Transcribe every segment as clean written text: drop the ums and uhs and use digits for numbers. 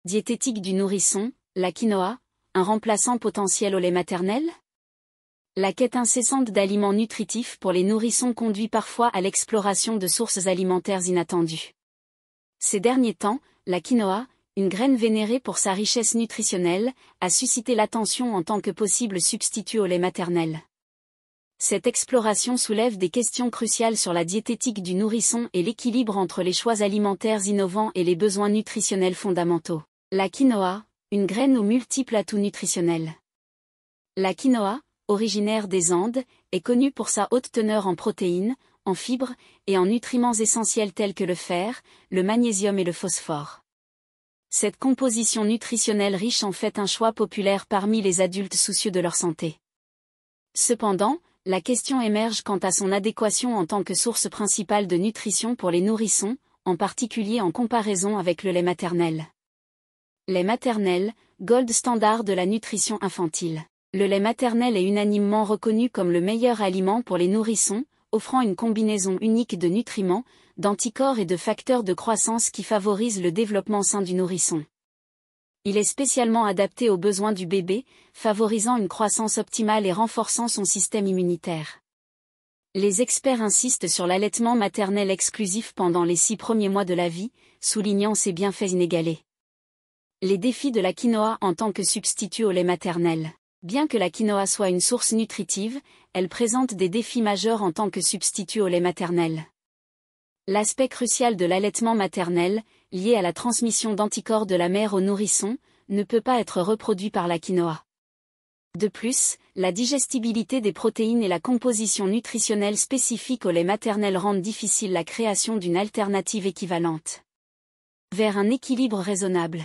Diététique du nourrisson, la quinoa, un remplaçant potentiel au lait maternel? La quête incessante d'aliments nutritifs pour les nourrissons conduit parfois à l'exploration de sources alimentaires inattendues. Ces derniers temps, la quinoa, une graine vénérée pour sa richesse nutritionnelle, a suscité l'attention en tant que possible substitut au lait maternel. Cette exploration soulève des questions cruciales sur la diététique du nourrisson et l'équilibre entre les choix alimentaires innovants et les besoins nutritionnels fondamentaux. La quinoa, une graine aux multiples atouts nutritionnels. La quinoa, originaire des Andes, est connue pour sa haute teneur en protéines, en fibres et en nutriments essentiels tels que le fer, le magnésium et le phosphore. Cette composition nutritionnelle riche en fait un choix populaire parmi les adultes soucieux de leur santé. Cependant, la question émerge quant à son adéquation en tant que source principale de nutrition pour les nourrissons, en particulier en comparaison avec le lait maternel. Lait maternel, gold standard de la nutrition infantile. Le lait maternel est unanimement reconnu comme le meilleur aliment pour les nourrissons, offrant une combinaison unique de nutriments, d'anticorps et de facteurs de croissance qui favorisent le développement sain du nourrisson. Il est spécialement adapté aux besoins du bébé, favorisant une croissance optimale et renforçant son système immunitaire. Les experts insistent sur l'allaitement maternel exclusif pendant les 6 premiers mois de la vie, soulignant ses bienfaits inégalés. Les défis de la quinoa en tant que substitut au lait maternel. Bien que la quinoa soit une source nutritive, elle présente des défis majeurs en tant que substitut au lait maternel. L'aspect crucial de l'allaitement maternel, lié à la transmission d'anticorps de la mère au nourrisson, ne peut pas être reproduit par la quinoa. De plus, la digestibilité des protéines et la composition nutritionnelle spécifique au lait maternel rendent difficile la création d'une alternative équivalente. Vers un équilibre raisonnable.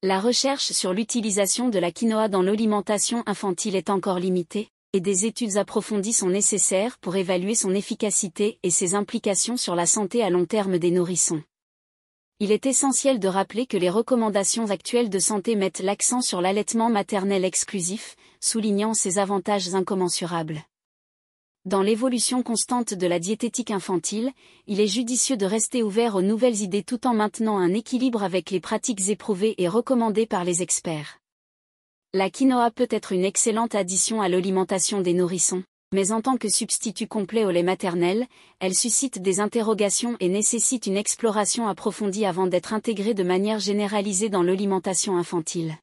La recherche sur l'utilisation de la quinoa dans l'alimentation infantile est encore limitée, et des études approfondies sont nécessaires pour évaluer son efficacité et ses implications sur la santé à long terme des nourrissons. Il est essentiel de rappeler que les recommandations actuelles de santé mettent l'accent sur l'allaitement maternel exclusif, soulignant ses avantages incommensurables. Dans l'évolution constante de la diététique infantile, il est judicieux de rester ouvert aux nouvelles idées tout en maintenant un équilibre avec les pratiques éprouvées et recommandées par les experts. La quinoa peut être une excellente addition à l'alimentation des nourrissons, mais en tant que substitut complet au lait maternel, elle suscite des interrogations et nécessite une exploration approfondie avant d'être intégrée de manière généralisée dans l'alimentation infantile.